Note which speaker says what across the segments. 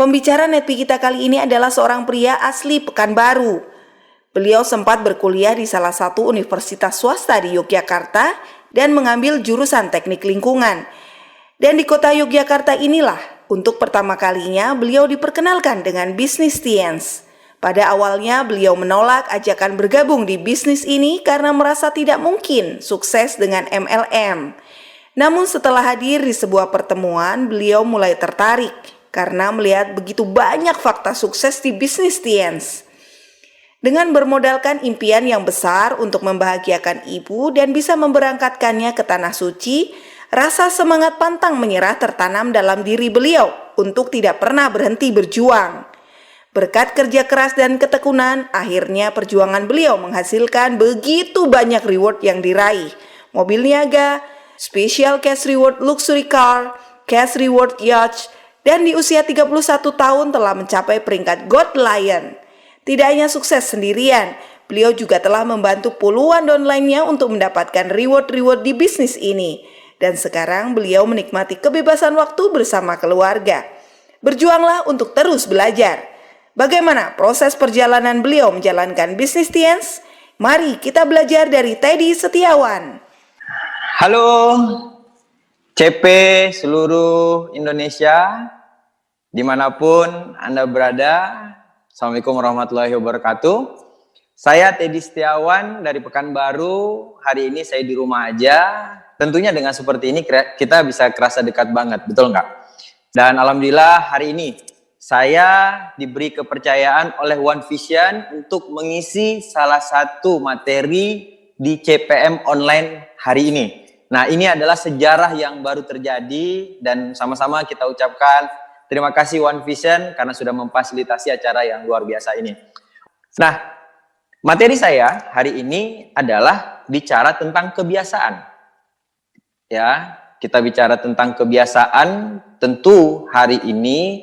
Speaker 1: Pembicara Netpi kita kali ini adalah seorang pria asli Pekanbaru. Beliau sempat berkuliah di salah satu universitas swasta di Yogyakarta dan mengambil jurusan teknik lingkungan. Dan di kota Yogyakarta inilah, untuk pertama kalinya beliau diperkenalkan dengan bisnis Tiens. Pada awalnya beliau menolak ajakan bergabung di bisnis ini karena merasa tidak mungkin sukses dengan MLM. Namun setelah hadir di sebuah pertemuan, beliau mulai tertarik karena melihat begitu banyak fakta sukses di bisnis Tiens. Dengan bermodalkan impian yang besar untuk membahagiakan ibu dan bisa memberangkatkannya ke Tanah Suci, rasa semangat pantang menyerah tertanam dalam diri beliau untuk tidak pernah berhenti berjuang. Berkat kerja keras dan ketekunan, akhirnya perjuangan beliau menghasilkan begitu banyak reward yang diraih. Mobil niaga, special cash reward luxury car, cash reward yacht, dan di usia 31 tahun telah mencapai peringkat God Lion. Tidak hanya sukses sendirian, beliau juga telah membantu puluhan downline-nya untuk mendapatkan reward-reward di bisnis ini. Dan sekarang beliau menikmati kebebasan waktu bersama keluarga. Berjuanglah untuk terus belajar. Bagaimana proses perjalanan beliau menjalankan bisnis Tiens? Mari kita belajar dari Teddy Setiawan.
Speaker 2: Halo CP seluruh Indonesia, dimanapun Anda berada. Assalamualaikum warahmatullahi wabarakatuh. Saya Teddy Setiawan dari Pekanbaru. Hari ini saya di rumah aja. Tentunya dengan seperti ini kita bisa kerasa dekat banget, betul nggak? Dan alhamdulillah hari ini saya diberi kepercayaan oleh One Vision untuk mengisi salah satu materi di CPM online hari ini. Nah, ini adalah sejarah yang baru terjadi dan sama-sama kita ucapkan terima kasih One Vision karena sudah memfasilitasi acara yang luar biasa ini. Nah, materi saya hari ini adalah bicara tentang kebiasaan. Ya, kita bicara tentang kebiasaan. Tentu hari ini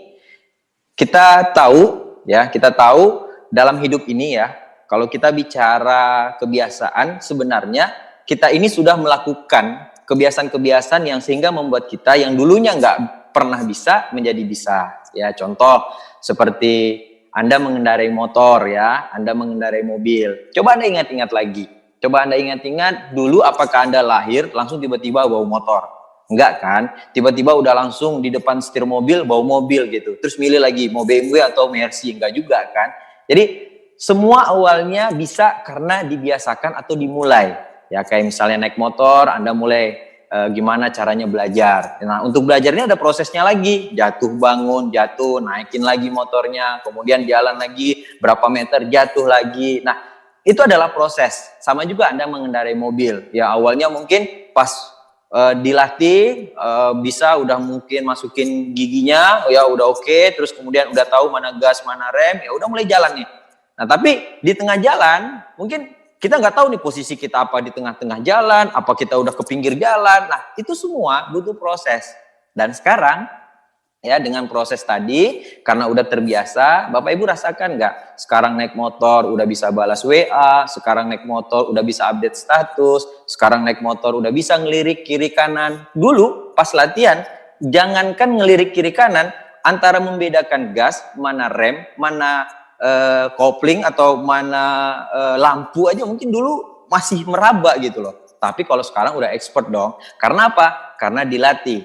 Speaker 2: kita tahu dalam hidup ini ya, kalau kita bicara kebiasaan sebenarnya kita ini sudah melakukan kebiasaan-kebiasaan yang sehingga membuat kita yang dulunya nggak pernah bisa menjadi bisa. Ya, contoh seperti Anda mengendarai motor ya, Anda mengendarai mobil. Coba Anda ingat-ingat lagi. Coba Anda ingat-ingat dulu apakah Anda lahir langsung tiba-tiba bawa motor? Enggak kan? Tiba-tiba udah langsung di depan setir mobil bawa mobil gitu. Terus milih lagi mau BMW atau Mercy, enggak juga kan? Jadi semua awalnya bisa karena dibiasakan atau dimulai. Ya kayak misalnya naik motor, Anda mulai gimana caranya belajar. Nah, untuk belajarnya ada prosesnya lagi. Jatuh bangun, jatuh, naikin lagi motornya, kemudian jalan lagi berapa meter, jatuh lagi. Nah, itu adalah proses. Sama juga Anda mengendarai mobil. Ya awalnya mungkin pas dilatih bisa udah mungkin masukin giginya, ya udah oke, terus kemudian udah tahu mana gas, mana rem, ya udah mulai jalan nih. Nah, tapi di tengah jalan mungkin kita nggak tahu nih posisi kita apa di tengah-tengah jalan, apa kita udah ke pinggir jalan. Nah, itu semua butuh proses. Dan sekarang, ya dengan proses tadi, karena udah terbiasa, Bapak Ibu rasakan nggak? Sekarang naik motor udah bisa balas WA, sekarang naik motor udah bisa update status, sekarang naik motor udah bisa ngelirik kiri kanan. Dulu pas latihan, jangankan ngelirik kiri kanan, antara membedakan gas, mana rem, mana kopling atau mana lampu aja mungkin dulu masih meraba gitu loh. Tapi kalau sekarang udah expert dong. Karena apa? Karena dilatih,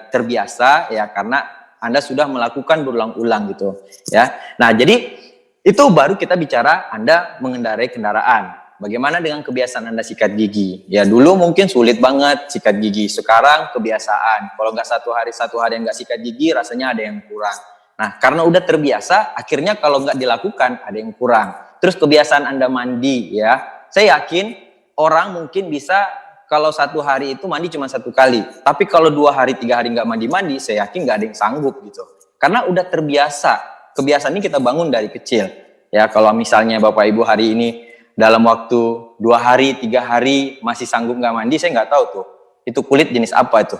Speaker 2: terbiasa ya, karena Anda sudah melakukan berulang-ulang gitu ya. Nah, jadi itu baru kita bicara Anda mengendarai kendaraan. Bagaimana dengan kebiasaan Anda sikat gigi? Ya dulu mungkin sulit banget sikat gigi. Sekarang kebiasaan. Kalau nggak satu hari nggak sikat gigi, rasanya ada yang kurang. Nah, karena udah terbiasa, akhirnya kalau nggak dilakukan, ada yang kurang. Terus kebiasaan Anda mandi, ya. Saya yakin orang mungkin bisa kalau satu hari itu mandi cuma satu kali. Tapi kalau 2 hari, 3 hari nggak mandi-mandi, saya yakin nggak ada yang sanggup gitu. Karena udah terbiasa. Kebiasaan ini kita bangun dari kecil. Ya, kalau misalnya Bapak Ibu hari ini dalam waktu 2 hari, 3 hari masih sanggup nggak mandi, saya nggak tahu tuh. Itu kulit jenis apa itu?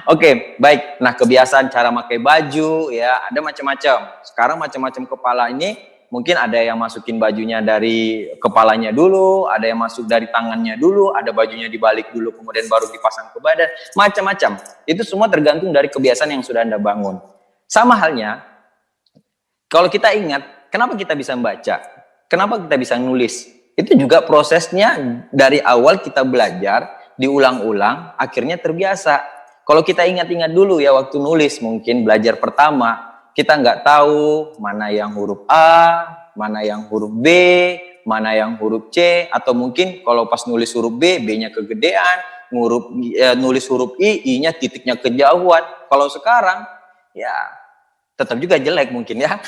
Speaker 2: Oke, baik. Nah, kebiasaan cara pakai baju ya, ada macam-macam. Sekarang macam-macam kepala ini mungkin ada yang masukin bajunya dari kepalanya dulu, ada yang masuk dari tangannya dulu, ada bajunya dibalik dulu kemudian baru dipasang ke badan, macam-macam. Itu semua tergantung dari kebiasaan yang sudah Anda bangun. Sama halnya, kalau kita ingat, kenapa kita bisa membaca? Kenapa kita bisa nulis? Itu juga prosesnya dari awal kita belajar, diulang-ulang, akhirnya terbiasa. Kalau kita ingat-ingat dulu ya waktu nulis, mungkin belajar pertama, kita nggak tahu mana yang huruf A, mana yang huruf B, mana yang huruf C, atau mungkin kalau pas nulis huruf B, B-nya kegedean, nulis huruf I, I-nya titiknya kejauhan. Kalau sekarang, ya tetap juga jelek mungkin ya.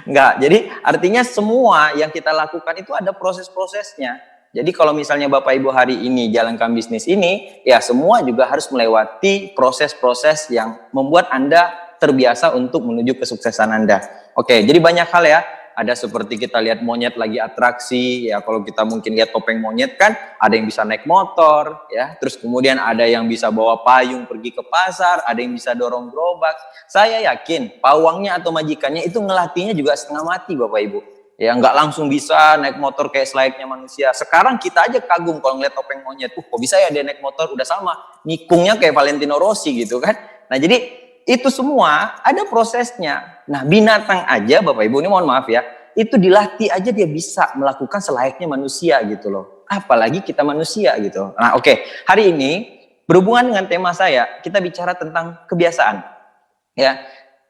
Speaker 2: Enggak, jadi artinya semua yang kita lakukan itu ada proses-prosesnya. Jadi kalau misalnya Bapak Ibu hari ini jalankan bisnis ini, ya semua juga harus melewati proses-proses yang membuat Anda terbiasa untuk menuju kesuksesan Anda. Oke, jadi banyak hal ya. Ada seperti kita lihat monyet lagi atraksi, ya kalau kita mungkin lihat topeng monyet kan, ada yang bisa naik motor, ya. Terus kemudian ada yang bisa bawa payung pergi ke pasar, ada yang bisa dorong gerobak. Saya yakin pawangnya atau majikannya itu ngelatihnya juga setengah mati Bapak Ibu. Ya nggak langsung bisa naik motor kayak selayaknya manusia. Sekarang kita aja kagum kalau ngeliat topeng monyet. Kok bisa ya dia naik motor? Udah sama, nikungnya kayak Valentino Rossi gitu kan. Nah jadi itu semua ada prosesnya. Nah binatang aja Bapak Ibu, ini mohon maaf ya, itu dilatih aja dia bisa melakukan selayaknya manusia gitu loh. Apalagi kita manusia gitu. Nah oke, hari ini berhubungan dengan tema saya, kita bicara tentang kebiasaan. Ya,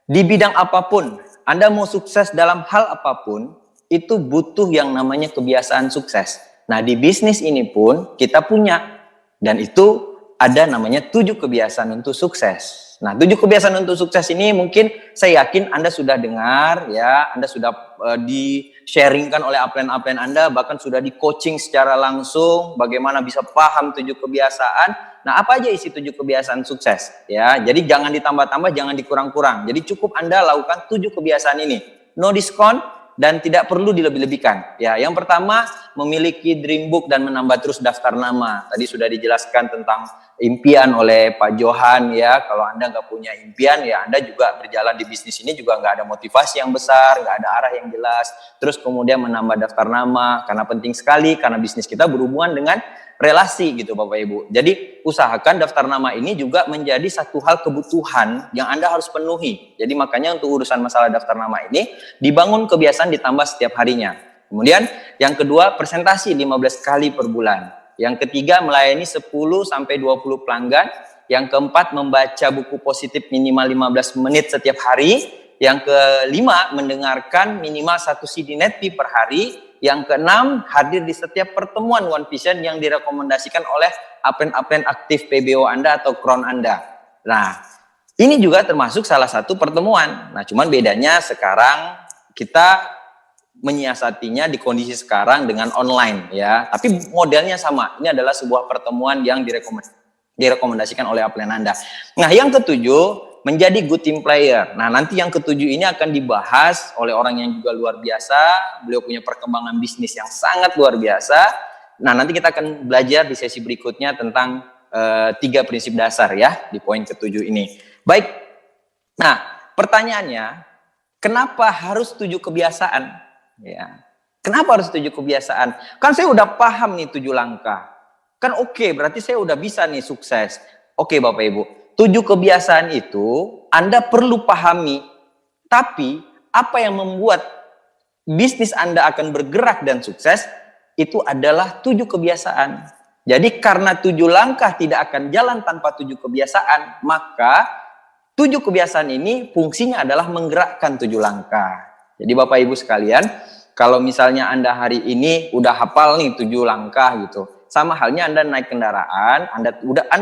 Speaker 2: di bidang apapun, Anda mau sukses dalam hal apapun, itu butuh yang namanya kebiasaan sukses. Nah di bisnis ini pun kita punya, dan itu ada namanya 7 kebiasaan untuk sukses. Nah, 7 kebiasaan untuk sukses ini mungkin saya yakin Anda sudah dengar ya, Anda sudah di-sharingkan oleh upline-upline Anda, bahkan sudah di-coaching secara langsung bagaimana bisa paham 7 kebiasaan. Nah, apa aja isi 7 kebiasaan sukses ya. Jadi jangan ditambah-tambah, jangan dikurang-kurang. Jadi cukup Anda lakukan 7 kebiasaan ini. No diskon dan tidak perlu dilebih-lebihkan. Ya, yang pertama memiliki dream book dan menambah terus daftar nama. Tadi sudah dijelaskan tentang impian oleh Pak Johan ya. Kalau Anda nggak punya impian ya Anda juga berjalan di bisnis ini juga nggak ada motivasi yang besar, nggak ada arah yang jelas. Terus kemudian menambah daftar nama karena penting sekali, karena bisnis kita berhubungan dengan relasi gitu Bapak Ibu. Jadi usahakan daftar nama ini juga menjadi satu hal kebutuhan yang Anda harus penuhi. Jadi makanya untuk urusan masalah daftar nama ini dibangun kebiasaan ditambah setiap harinya. Kemudian yang kedua presentasi 15 kali per bulan. Yang ketiga melayani 10 sampai 20 pelanggan. Yang keempat membaca buku positif minimal 15 menit setiap hari. Yang kelima mendengarkan minimal 1 CD Netpi per hari. Yang keenam hadir di setiap pertemuan One Vision yang direkomendasikan oleh upline-upline aktif PBO Anda atau Crown Anda. Nah, ini juga termasuk salah satu pertemuan. Nah, cuman bedanya sekarang kita menyiasatinya di kondisi sekarang dengan online ya, tapi modelnya sama. Ini adalah sebuah pertemuan yang direkomendasikan oleh upline Anda. Nah, yang ketujuh menjadi good team player. Nah, nanti yang ketujuh ini akan dibahas oleh orang yang juga luar biasa. Beliau punya perkembangan bisnis yang sangat luar biasa. Nah, nanti kita akan belajar di sesi berikutnya tentang 3 prinsip dasar ya di poin ketujuh ini. Baik. Nah, pertanyaannya, kenapa harus 7 kebiasaan? Ya. Kenapa harus 7 kebiasaan? Kan saya udah paham nih 7 langkah. Kan oke, berarti saya udah bisa nih sukses. Oke Bapak Ibu, 7 kebiasaan itu Anda perlu pahami. Tapi apa yang membuat bisnis Anda akan bergerak dan sukses itu adalah 7 kebiasaan. Jadi karena 7 langkah tidak akan jalan tanpa 7 kebiasaan, maka 7 kebiasaan ini fungsinya adalah menggerakkan 7 langkah. Jadi Bapak Ibu sekalian, kalau misalnya Anda hari ini udah hafal nih 7 langkah gitu, sama halnya Anda naik kendaraan, Anda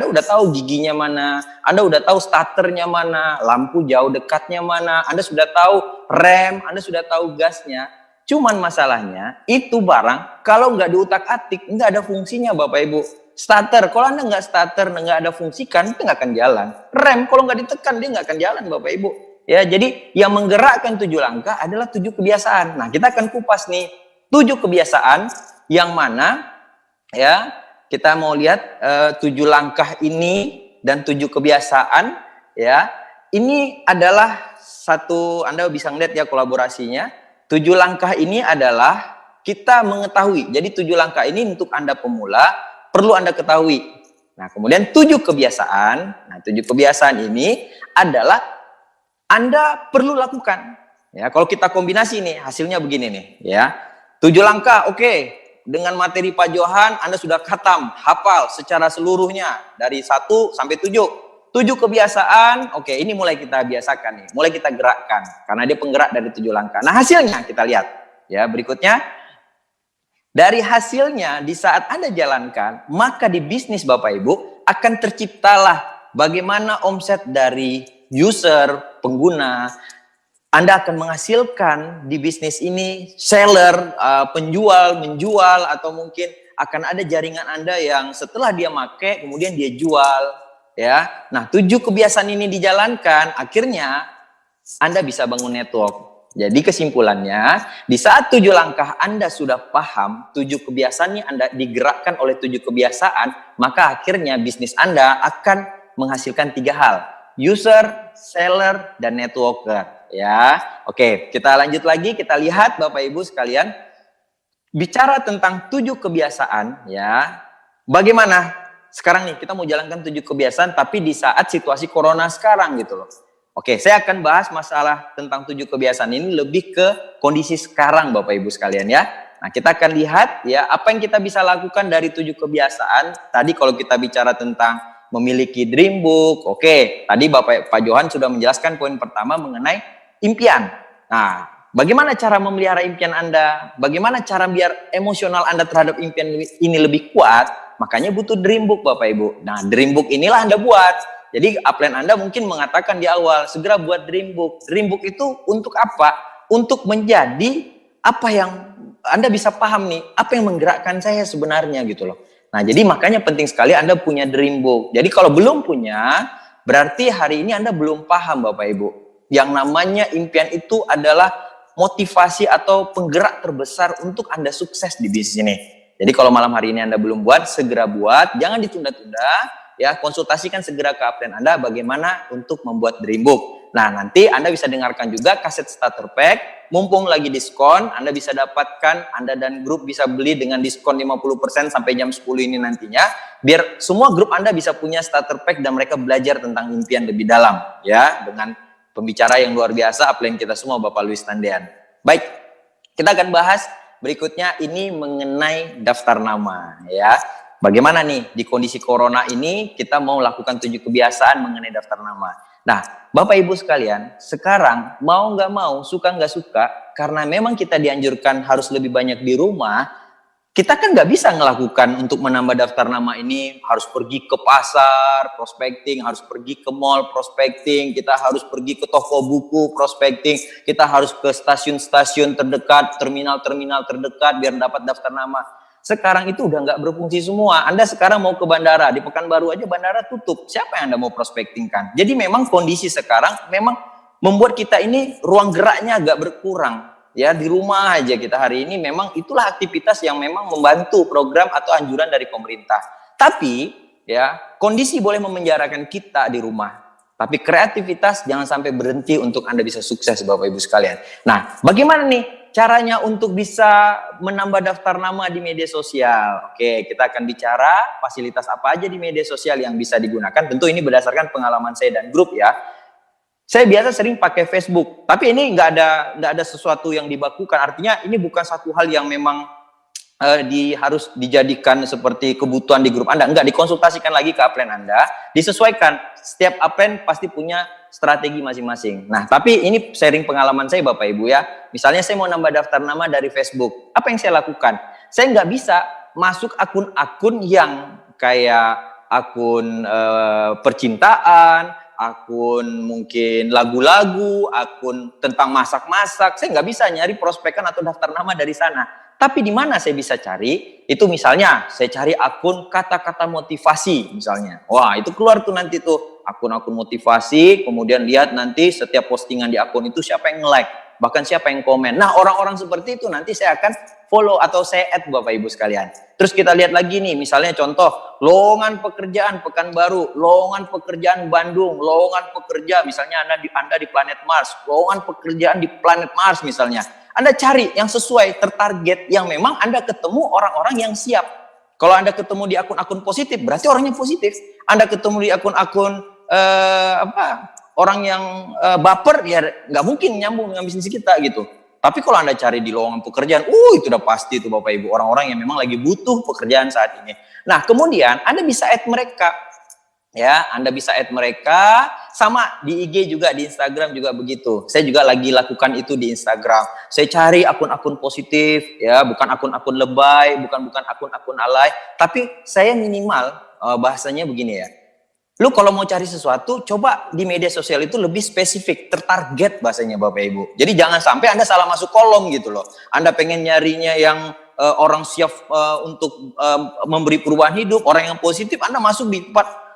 Speaker 2: udah tahu giginya mana, Anda udah tahu starternya mana, lampu jauh dekatnya mana, Anda sudah tahu rem, Anda sudah tahu gasnya. Cuman masalahnya itu barang kalau nggak diutak-atik nggak ada fungsinya Bapak Ibu. Starter, kalau Anda nggak starter, nggak ada fungsikan, itu nggak akan jalan. Rem, kalau nggak ditekan dia nggak akan jalan Bapak Ibu. Ya, jadi yang menggerakkan 7 langkah adalah 7 kebiasaan. Nah, kita akan kupas nih 7 kebiasaan yang mana ya kita mau lihat 7 langkah ini dan 7 kebiasaan ya. Ini adalah satu, Anda bisa ngeliat ya kolaborasinya. 7 langkah ini adalah kita mengetahui. Jadi 7 langkah ini untuk Anda pemula perlu Anda ketahui. Nah, kemudian 7 kebiasaan. Nah, 7 kebiasaan ini adalah Anda perlu lakukan. Ya, kalau kita kombinasi nih, hasilnya begini nih, ya. 7 langkah, oke. Dengan materi Pak Johan, Anda sudah khatam, hafal secara seluruhnya dari 1 sampai 7. 7 kebiasaan, oke, ini mulai kita biasakan nih, mulai kita gerakkan karena dia penggerak dari 7 langkah. Nah, hasilnya kita lihat. Ya, berikutnya dari hasilnya di saat Anda jalankan, maka di bisnis Bapak Ibu akan terciptalah bagaimana omset dari user, pengguna. Anda akan menghasilkan di bisnis ini seller, penjual, menjual, atau mungkin akan ada jaringan Anda yang setelah dia make, kemudian dia jual. Ya, nah 7 kebiasaan ini dijalankan, akhirnya Anda bisa bangun network. Jadi kesimpulannya, di saat 7 langkah Anda sudah paham, 7 kebiasaan ini Anda digerakkan oleh 7 kebiasaan, maka akhirnya bisnis Anda akan menghasilkan 3 hal. User, seller, dan networker. Ya, oke, kita lanjut lagi, kita lihat Bapak Ibu sekalian, bicara tentang 7 kebiasaan, ya, bagaimana sekarang nih kita mau jalankan 7 kebiasaan, tapi di saat situasi corona sekarang gitu loh. Oke, saya akan bahas masalah tentang 7 kebiasaan ini lebih ke kondisi sekarang Bapak Ibu sekalian ya. Nah, kita akan lihat ya apa yang kita bisa lakukan dari 7 kebiasaan. Tadi kalau kita bicara tentang memiliki dream book, oke, tadi Pak Johan sudah menjelaskan poin pertama mengenai impian. Nah, bagaimana cara memelihara impian Anda? Bagaimana cara biar emosional Anda terhadap impian ini lebih kuat? Makanya butuh dream book Bapak Ibu. Nah, dream book inilah Anda buat. Jadi upline Anda mungkin mengatakan di awal, segera buat dream book. Dream book itu untuk apa? Untuk menjadi apa yang Anda bisa paham nih, apa yang menggerakkan saya sebenarnya gitu loh. Nah, jadi makanya penting sekali Anda punya dream book. Jadi kalau belum punya, berarti hari ini Anda belum paham Bapak Ibu. Yang namanya impian itu adalah motivasi atau penggerak terbesar untuk Anda sukses di bisnis ini. Jadi kalau malam hari ini Anda belum buat, segera buat, jangan ditunda-tunda. Ya, konsultasikan segera ke upline Anda bagaimana untuk membuat dream book. Nah, nanti Anda bisa dengarkan juga kaset starter pack. Mumpung lagi diskon, Anda bisa dapatkan, Anda dan grup bisa beli dengan diskon 50% sampai jam 10 ini nantinya. Biar semua grup Anda bisa punya starter pack dan mereka belajar tentang impian lebih dalam. Ya, dengan pembicara yang luar biasa, upline kita semua, Bapak Luis Tandean. Baik, kita akan bahas berikutnya ini mengenai daftar nama. Ya. Bagaimana nih di kondisi corona ini kita mau lakukan 7 kebiasaan mengenai daftar nama. Nah, Bapak Ibu sekalian, sekarang mau nggak mau, suka nggak suka, karena memang kita dianjurkan harus lebih banyak di rumah, kita kan nggak bisa melakukan untuk menambah daftar nama ini, harus pergi ke pasar, prospecting, harus pergi ke mall, prospecting, kita harus pergi ke toko buku, prospecting, kita harus ke stasiun-stasiun terdekat, terminal-terminal terdekat biar dapat daftar nama. Sekarang itu udah nggak berfungsi semua. Anda sekarang mau ke bandara, di Pekanbaru aja bandara tutup. Siapa yang Anda mau prospectingkan? Jadi memang kondisi sekarang memang membuat kita ini ruang geraknya agak berkurang. Ya, di rumah aja kita hari ini memang itulah aktivitas yang memang membantu program atau anjuran dari pemerintah. Tapi ya, kondisi boleh memenjarakan kita di rumah. Tapi kreativitas jangan sampai berhenti untuk Anda bisa sukses Bapak Ibu sekalian. Nah, bagaimana nih caranya untuk bisa menambah daftar nama di media sosial? Oke, kita akan bicara fasilitas apa aja di media sosial yang bisa digunakan. Tentu ini berdasarkan pengalaman saya dan grup ya. Saya biasa sering pakai Facebook, tapi ini nggak ada sesuatu yang dibakukan. Artinya ini bukan satu hal yang memang harus dijadikan seperti kebutuhan di grup Anda. Enggak, dikonsultasikan lagi ke upline Anda, disesuaikan. Setiap upline pasti punya strategi masing-masing. Nah, tapi ini sharing pengalaman saya Bapak Ibu ya. Misalnya saya mau nambah daftar nama dari Facebook. Apa yang saya lakukan? Saya nggak bisa masuk akun-akun yang kayak akun percintaan, akun mungkin lagu-lagu, akun tentang masak-masak. Saya nggak bisa nyari prospekan atau daftar nama dari sana. Tapi di mana saya bisa cari? Itu misalnya saya cari akun kata-kata motivasi misalnya. Wah, itu keluar tuh nanti tuh akun-akun motivasi, kemudian lihat nanti setiap postingan di akun itu siapa yang like, bahkan siapa yang komen. Nah, orang-orang seperti itu nanti saya akan follow atau saya add Bapak Ibu sekalian. Terus kita lihat lagi nih, misalnya contoh, lowongan pekerjaan Pekanbaru, lowongan pekerjaan Bandung, lowongan pekerja misalnya Anda di planet Mars, lowongan pekerjaan di planet Mars misalnya. Anda cari yang sesuai, tertarget, yang memang Anda ketemu orang-orang yang siap. Kalau Anda ketemu di akun-akun positif, berarti orangnya positif. Anda ketemu di akun-akun orang yang baper, ya nggak mungkin nyambung dengan bisnis kita gitu. Tapi kalau Anda cari di lowongan pekerjaan, itu udah pasti itu Bapak Ibu, orang-orang yang memang lagi butuh pekerjaan saat ini. Nah, kemudian Anda bisa add mereka. Ya, Anda bisa add mereka, sama di IG juga, di Instagram juga begitu. Saya juga lagi lakukan itu di Instagram. Saya cari akun-akun positif, ya, bukan akun-akun lebay, bukan akun-akun alay, tapi saya minimal bahasanya begini ya. Lu kalau mau cari sesuatu, coba di media sosial itu lebih spesifik, tertarget bahasanya Bapak Ibu. Jadi jangan sampai Anda salah masuk kolom gitu loh. Anda pengen nyarinya yang orang siap untuk memberi perubahan hidup, orang yang positif, Anda masuk di tempat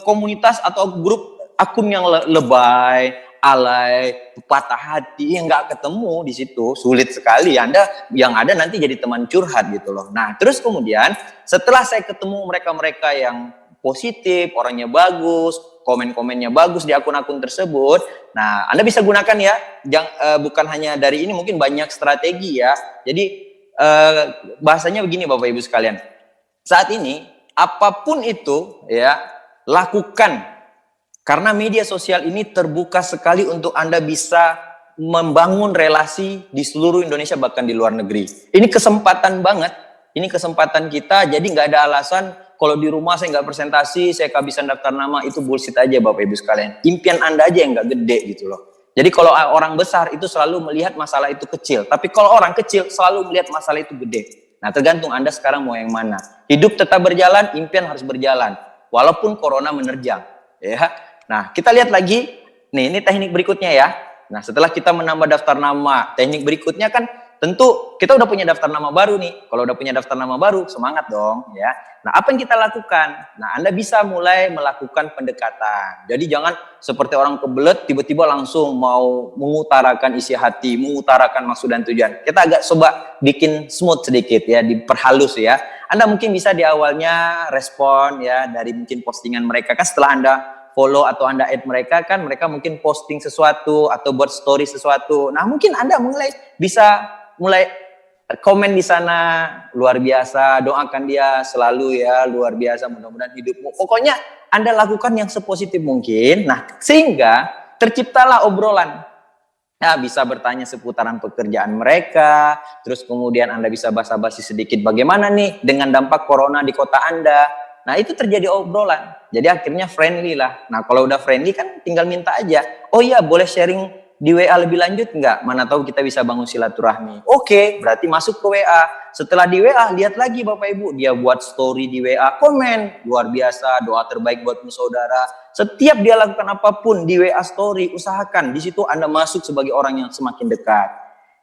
Speaker 2: komunitas atau grup akun yang lebay, alay, patah hati, yang nggak ketemu di situ, sulit sekali. Anda yang ada nanti jadi teman curhat gitu loh. Nah, terus kemudian setelah saya ketemu mereka-mereka yang positif, orangnya bagus, komen-komennya bagus di akun-akun tersebut, nah Anda bisa gunakan ya, bukan hanya dari ini, mungkin banyak strategi ya. Jadi bahasanya begini Bapak Ibu sekalian, saat ini apapun itu ya, lakukan, karena media sosial ini terbuka sekali untuk Anda bisa membangun relasi di seluruh Indonesia, bahkan di luar negeri. Ini kesempatan banget, ini kesempatan kita. Jadi nggak ada alasan kalau di rumah saya nggak presentasi, saya kehabisan daftar nama, itu bullshit aja Bapak Ibu sekalian. Impian Anda aja yang nggak gede gitu loh. Jadi kalau orang besar itu selalu melihat masalah itu kecil, tapi kalau orang kecil selalu melihat masalah itu gede. Nah, tergantung Anda sekarang mau yang mana. Hidup tetap berjalan, impian harus berjalan, walaupun corona menerjang, ya. Nah, kita lihat lagi, nih, ini teknik berikutnya ya. Nah, setelah kita menambah daftar nama, teknik berikutnya kan tentu kita udah punya daftar nama baru nih. Kalau udah punya daftar nama baru, semangat dong, ya. Nah, apa yang kita lakukan? Nah, Anda bisa mulai melakukan pendekatan. Jadi jangan seperti orang kebelet, tiba-tiba langsung mau mengutarakan isi hati, mengutarakan maksud dan tujuan. Kita agak coba bikin smooth sedikit ya, diperhalus ya. Anda mungkin bisa di awalnya respon ya, dari mungkin postingan mereka. Kan setelah Anda follow atau Anda add mereka, kan mereka mungkin posting sesuatu atau buat story sesuatu. Nah, mungkin Anda bisa mulai komen di sana, luar biasa, doakan dia selalu ya, luar biasa, mudah-mudahan hidupmu. Pokoknya Anda lakukan yang sepositif mungkin. Nah, sehingga terciptalah obrolan. Nah, bisa bertanya seputaran pekerjaan mereka, terus kemudian Anda bisa basa-basi sedikit bagaimana nih dengan dampak corona di kota Anda. Nah, itu terjadi obrolan. Jadi akhirnya friendly lah. Nah, kalau udah friendly kan tinggal minta aja. Oh iya, boleh sharing di WA lebih lanjut nggak? Mana tahu kita bisa bangun silaturahmi. Oke, berarti masuk ke WA. Setelah di WA, lihat lagi Bapak Ibu. Dia buat story di WA, komen. Luar biasa, doa terbaik buatmu saudara. Setiap dia lakukan apapun di WA story, usahakan. Di situ Anda masuk sebagai orang yang semakin dekat.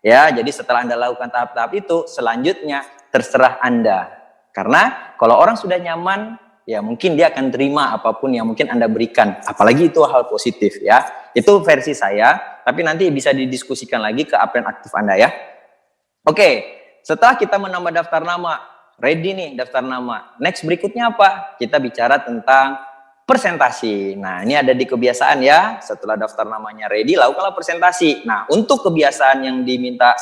Speaker 2: Ya, jadi setelah Anda lakukan tahap-tahap itu, selanjutnya terserah Anda. Karena kalau orang sudah nyaman, ya mungkin dia akan terima apapun yang mungkin Anda berikan. Apalagi itu hal positif ya. Itu versi saya, tapi nanti bisa didiskusikan lagi ke apa yang aktif Anda ya. Oke, setelah kita menambah daftar nama, ready nih daftar nama. Next berikutnya apa? Kita bicara tentang presentasi. Nah, ini ada di kebiasaan ya. Setelah daftar namanya ready, lakukanlah presentasi. Nah, untuk kebiasaan yang diminta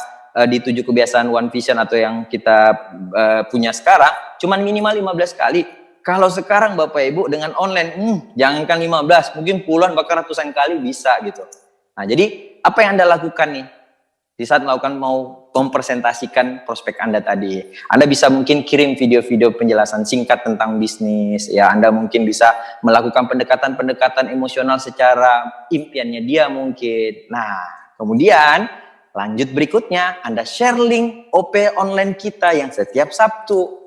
Speaker 2: di 7 kebiasaan One Vision atau yang kita punya sekarang, cuman minimal 15 kali. Kalau sekarang Bapak Ibu dengan online, jangankan 15, mungkin puluhan bahkan ratusan kali bisa gitu. Nah, jadi apa yang Anda lakukan nih di saat melakukan mau mempresentasikan prospek Anda tadi? Anda bisa mungkin kirim video-video penjelasan singkat tentang bisnis, ya. Anda mungkin bisa melakukan pendekatan-pendekatan emosional secara impiannya dia mungkin. Nah, kemudian lanjut berikutnya, Anda share link OP online kita yang setiap Sabtu.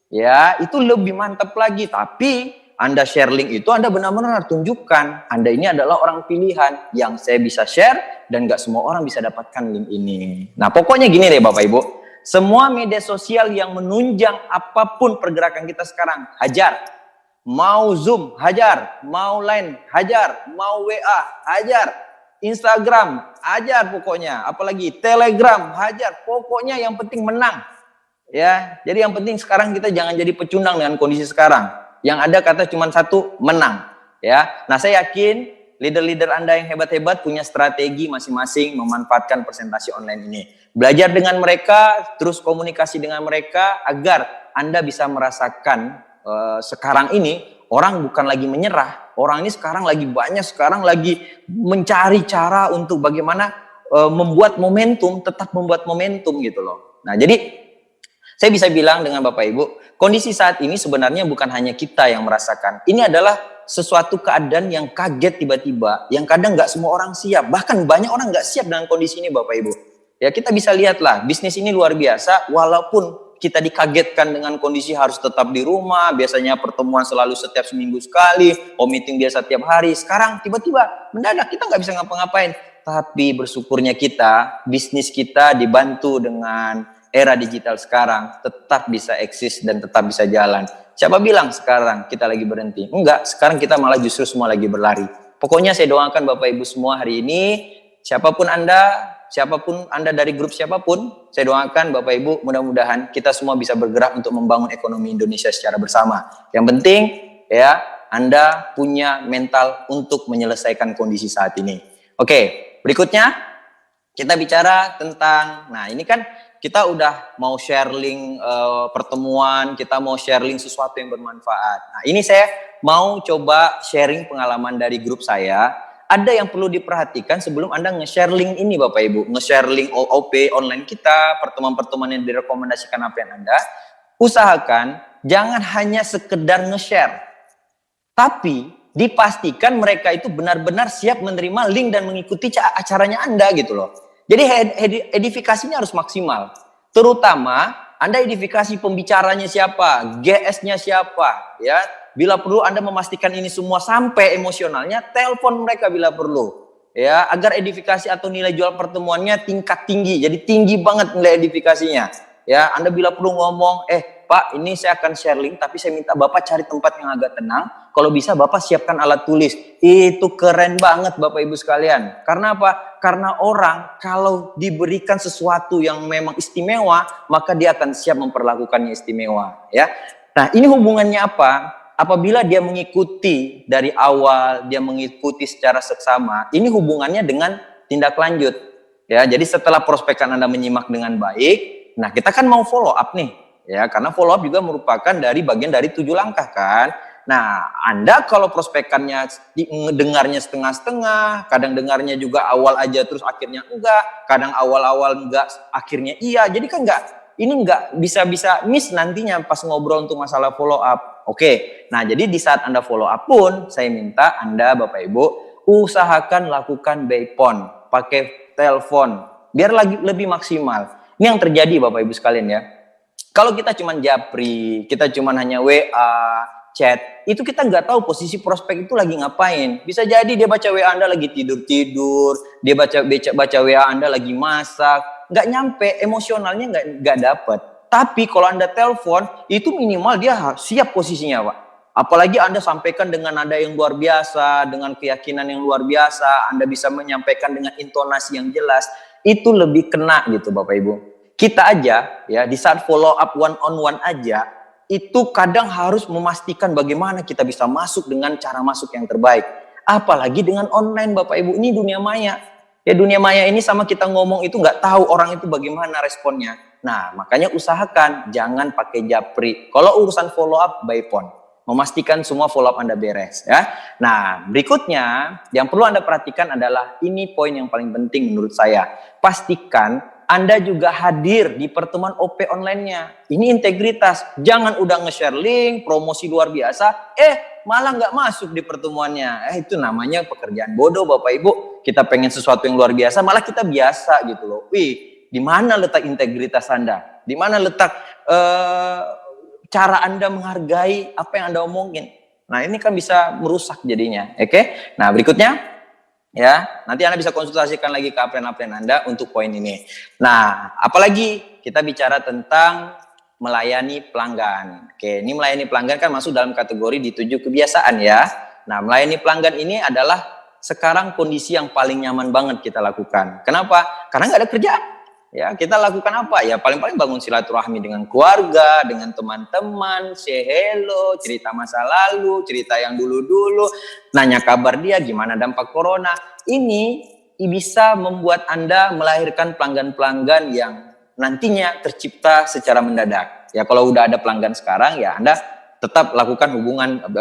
Speaker 2: Ya, itu lebih mantap lagi. Tapi Anda share link itu Anda benar-benar tunjukkan Anda ini adalah orang pilihan yang saya bisa share dan gak semua orang bisa dapatkan link ini. Nah, pokoknya gini deh Bapak Ibu. Semua media sosial yang menunjang apapun pergerakan kita sekarang, hajar. Mau Zoom, hajar. Mau Line, hajar. Mau WA, hajar. Instagram, hajar pokoknya. Apalagi Telegram, hajar. Pokoknya yang penting menang. Ya, jadi yang penting sekarang kita jangan jadi pecundang dengan kondisi sekarang. Yang ada kata cuma satu, menang. Ya, nah saya yakin leader-leader Anda yang hebat-hebat punya strategi masing-masing memanfaatkan presentasi online ini. Belajar dengan mereka, terus komunikasi dengan mereka agar Anda bisa merasakan sekarang ini orang bukan lagi menyerah, Orang ini sekarang lagi banyak, sekarang lagi mencari cara untuk bagaimana membuat momentum, tetap membuat momentum gitu loh. Nah, jadi saya bisa bilang dengan Bapak Ibu, kondisi saat ini sebenarnya bukan hanya kita yang merasakan. Ini adalah sesuatu keadaan yang kaget tiba-tiba, yang kadang nggak semua orang siap. Bahkan banyak orang nggak siap dengan kondisi ini, Bapak Ibu. Ya, kita bisa lihatlah, bisnis ini luar biasa, walaupun kita dikagetkan dengan kondisi harus tetap di rumah, biasanya pertemuan selalu setiap seminggu sekali, meeting biasa tiap hari. Sekarang tiba-tiba mendadak kita nggak bisa ngapa-ngapain. Tapi bersyukurnya kita, bisnis kita dibantu dengan era digital sekarang tetap bisa eksis dan tetap bisa jalan. Siapa bilang sekarang kita lagi berhenti? Enggak, sekarang kita malah justru semua lagi berlari. Pokoknya saya doakan Bapak Ibu semua hari ini, siapapun Anda dari grup siapapun, saya doakan Bapak Ibu mudah-mudahan kita semua bisa bergerak untuk membangun ekonomi Indonesia secara bersama. Yang penting ya, Anda punya mental untuk menyelesaikan kondisi saat ini. Oke, berikutnya kita bicara tentang, nah ini kan kita udah mau sharing pertemuan, kita mau sharing sesuatu yang bermanfaat. Nah, ini saya mau coba sharing pengalaman dari grup saya. Ada yang perlu diperhatikan sebelum Anda nge-share link ini Bapak Ibu. Nge-share link OOP online kita, pertemuan-pertemuan yang direkomendasikan APN Anda. Usahakan jangan hanya sekedar nge-share. Tapi dipastikan mereka itu benar-benar siap menerima link dan mengikuti acaranya Anda gitu loh. Jadi edifikasinya harus maksimal. Terutama Anda edifikasi pembicaranya siapa, GS-nya siapa, ya. Bila perlu Anda memastikan ini semua sampai emosionalnya, telepon mereka bila perlu. Ya, agar edifikasi atau nilai jual pertemuannya tingkat tinggi. Jadi tinggi banget nilai edifikasinya. Ya, Anda bila perlu ngomong, Pak, ini saya akan share link, tapi saya minta Bapak cari tempat yang agak tenang. Kalau bisa Bapak siapkan alat tulis. Itu keren banget Bapak Ibu sekalian. Karena apa? Karena orang kalau diberikan sesuatu yang memang istimewa, maka dia akan siap memperlakukannya istimewa. Ya. Nah, ini hubungannya apa? Apabila dia mengikuti dari awal, dia mengikuti secara seksama, ini hubungannya dengan tindak lanjut. Ya, jadi setelah prospekan Anda menyimak dengan baik, nah kita kan mau follow up nih. Ya, karena follow up juga merupakan dari bagian dari 7 langkah kan. Nah, Anda kalau prospekannya dengarnya setengah-setengah, kadang dengarnya juga awal aja terus akhirnya enggak, kadang awal-awal enggak, akhirnya iya. Jadi kan enggak bisa miss nantinya pas ngobrol untuk masalah follow up. Oke. Nah, jadi di saat Anda follow up pun saya minta Anda Bapak Ibu usahakan lakukan by phone, pakai telepon biar lebih maksimal. Ini yang terjadi Bapak Ibu sekalian ya. Kalau kita cuman japri, kita cuman hanya WA, chat, itu kita nggak tahu posisi prospek itu lagi ngapain. Bisa jadi dia baca WA Anda lagi tidur-tidur, dia baca WA Anda lagi masak, nggak nyampe, emosionalnya nggak dapet. Tapi kalau Anda telepon, itu minimal dia siap posisinya Pak. Apalagi Anda sampaikan dengan nada yang luar biasa, dengan keyakinan yang luar biasa, Anda bisa menyampaikan dengan intonasi yang jelas, itu lebih kena gitu Bapak Ibu. Kita aja ya di saat follow up one on one aja, itu kadang harus memastikan bagaimana kita bisa masuk dengan cara masuk yang terbaik. Apalagi dengan online Bapak Ibu, ini dunia maya. Ya dunia maya ini sama kita ngomong itu nggak tahu orang itu bagaimana responnya. Nah makanya usahakan jangan pakai japri. Kalau urusan follow up by phone, memastikan semua follow up Anda beres ya. Nah berikutnya yang perlu Anda perhatikan adalah ini poin yang paling penting menurut saya. Pastikan Anda juga hadir di pertemuan OP online-nya. Ini integritas. Jangan udah nge-share link, promosi luar biasa, malah nggak masuk di pertemuannya. Itu namanya pekerjaan bodoh Bapak Ibu. Kita pengen sesuatu yang luar biasa, malah kita biasa gitu loh. Di mana letak integritas Anda? Di mana letak cara Anda menghargai apa yang Anda omongin? Nah ini kan bisa merusak jadinya. Oke? Nah berikutnya. Ya, nanti Anda bisa konsultasikan lagi ke apren-apren Anda untuk poin ini. Nah, apalagi kita bicara tentang melayani pelanggan. Oke, ini melayani pelanggan kan masuk dalam kategori di 7 kebiasaan ya. Nah, melayani pelanggan ini adalah sekarang kondisi yang paling nyaman banget kita lakukan. Kenapa? Karena nggak ada kerjaan. Ya, kita lakukan apa? Ya, paling-paling bangun silaturahmi dengan keluarga, dengan teman-teman, say hello, cerita masa lalu, cerita yang dulu-dulu, nanya kabar dia, gimana dampak corona. Ini bisa membuat Anda melahirkan pelanggan-pelanggan yang nantinya tercipta secara mendadak. Ya, kalau udah ada pelanggan sekarang, ya Anda tetap lakukan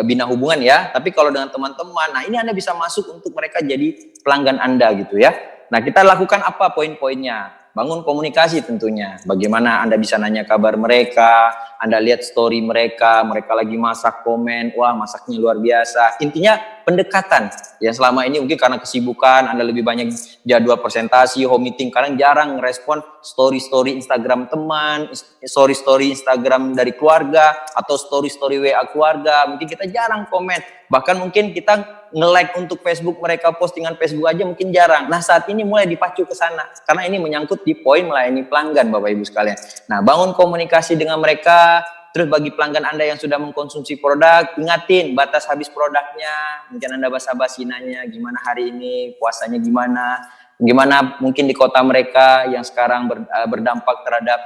Speaker 2: bina hubungan ya. Tapi kalau dengan teman-teman, nah ini Anda bisa masuk untuk mereka jadi pelanggan Anda gitu ya. Nah, kita lakukan apa poin-poinnya? Bangun komunikasi tentunya. Bagaimana Anda bisa nanya kabar mereka, Anda lihat story mereka lagi masak, komen, wah masaknya luar biasa. Intinya pendekatan. Ya selama ini mungkin karena kesibukan, Anda lebih banyak jadwal presentasi, home meeting, kadang jarang ngerespon story-story Instagram teman, story-story Instagram dari keluarga, atau story-story WA keluarga. Mungkin kita jarang komen. Bahkan mungkin kita nge-like untuk Facebook mereka, postingan Facebook aja mungkin jarang. Nah, saat ini mulai dipacu ke sana. Karena ini menyangkut di poin melayani pelanggan, Bapak Ibu sekalian. Nah, bangun komunikasi dengan mereka. Terus bagi pelanggan Anda yang sudah mengkonsumsi produk, ingatin batas habis produknya. Mungkin Anda basa-basi nanya, gimana hari ini, puasanya gimana. Gimana mungkin di kota mereka yang sekarang berdampak terhadap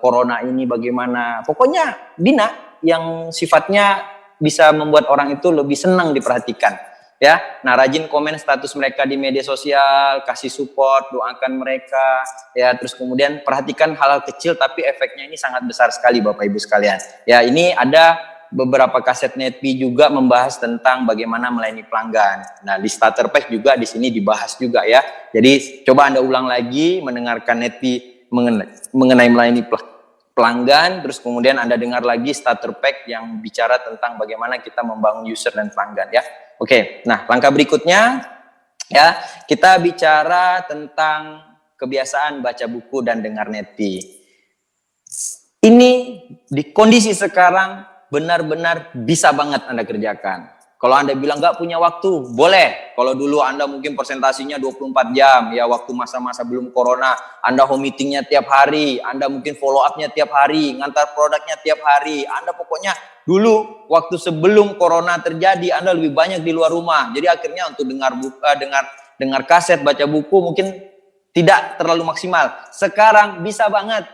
Speaker 2: corona ini bagaimana. Pokoknya bina yang sifatnya bisa membuat orang itu lebih senang diperhatikan ya. Nah, rajin komen status mereka di media sosial, kasih support, doakan mereka ya. Terus kemudian perhatikan hal-hal kecil tapi efeknya ini sangat besar sekali Bapak Ibu sekalian. Ya, ini ada beberapa kaset Netpi juga membahas tentang bagaimana melayani pelanggan. Nah, di starter pack juga di sini dibahas juga ya. Jadi coba Anda ulang lagi mendengarkan Netpi mengenai melayani pelanggan, terus kemudian Anda dengar lagi starter pack yang bicara tentang bagaimana kita membangun user dan pelanggan ya. Oke, nah langkah berikutnya ya, kita bicara tentang kebiasaan baca buku dan dengar Netpi. Ini di kondisi sekarang benar-benar bisa banget Anda kerjakan. Kalau Anda bilang nggak punya waktu, boleh. Kalau dulu Anda mungkin presentasinya 24 jam, ya waktu masa-masa belum corona, Anda home meetingnya tiap hari, Anda mungkin follow up-nya tiap hari, ngantar produknya tiap hari, Anda pokoknya dulu waktu sebelum corona terjadi, Anda lebih banyak di luar rumah. Jadi akhirnya untuk dengar kaset, baca buku mungkin tidak terlalu maksimal. Sekarang bisa banget.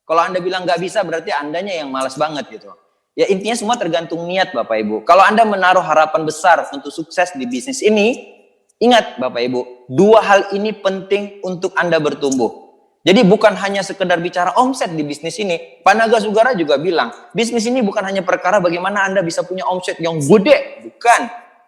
Speaker 2: Kalau Anda bilang nggak bisa, berarti Andanya yang malas banget gitu. Ya intinya semua tergantung niat Bapak Ibu. Kalau Anda menaruh harapan besar untuk sukses di bisnis ini, ingat Bapak Ibu, dua hal ini penting untuk Anda bertumbuh. Jadi bukan hanya sekedar bicara omset di bisnis ini. Pak Naga Sugara juga bilang, bisnis ini bukan hanya perkara bagaimana Anda bisa punya omset yang gede. Bukan.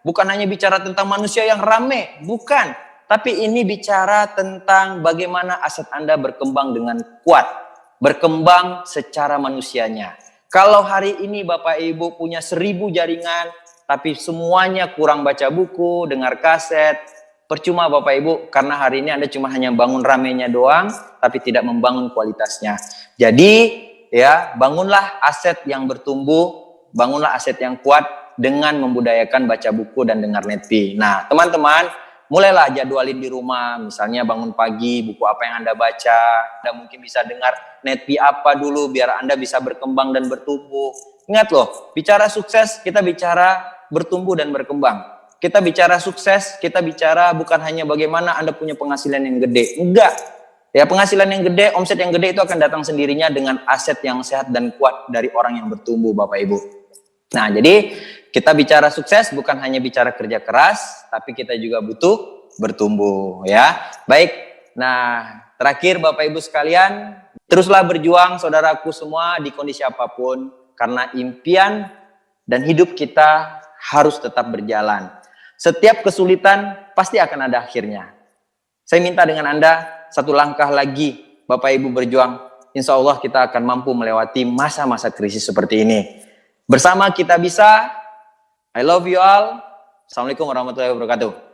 Speaker 2: Bukan hanya bicara tentang manusia yang rame. Bukan. Tapi ini bicara tentang bagaimana aset Anda berkembang dengan kuat. Berkembang secara manusianya. Kalau hari ini Bapak Ibu punya 1000 jaringan, tapi semuanya kurang baca buku, dengar kaset, percuma Bapak Ibu, karena hari ini Anda cuma hanya bangun ramenya doang, tapi tidak membangun kualitasnya. Jadi, ya, bangunlah aset yang bertumbuh, bangunlah aset yang kuat dengan membudayakan baca buku dan dengar Netpi. Nah, teman-teman, mulailah jadwalin di rumah, misalnya bangun pagi, buku apa yang Anda baca, Anda mungkin bisa dengar Netpi apa dulu biar Anda bisa berkembang dan bertumbuh. Ingat loh, bicara sukses, kita bicara bertumbuh dan berkembang. Kita bicara sukses, kita bicara bukan hanya bagaimana Anda punya penghasilan yang gede. Enggak. Ya, penghasilan yang gede, omset yang gede itu akan datang sendirinya dengan aset yang sehat dan kuat dari orang yang bertumbuh, Bapak Ibu. Nah, jadi kita bicara sukses bukan hanya bicara kerja keras, tapi kita juga butuh bertumbuh ya. Baik, nah terakhir Bapak Ibu sekalian, teruslah berjuang saudaraku semua di kondisi apapun, karena impian dan hidup kita harus tetap berjalan. Setiap kesulitan pasti akan ada akhirnya. Saya minta dengan Anda satu langkah lagi Bapak Ibu berjuang, insya Allah kita akan mampu melewati masa-masa krisis seperti ini. Bersama kita bisa. I love you all. Assalamualaikum warahmatullahi wabarakatuh.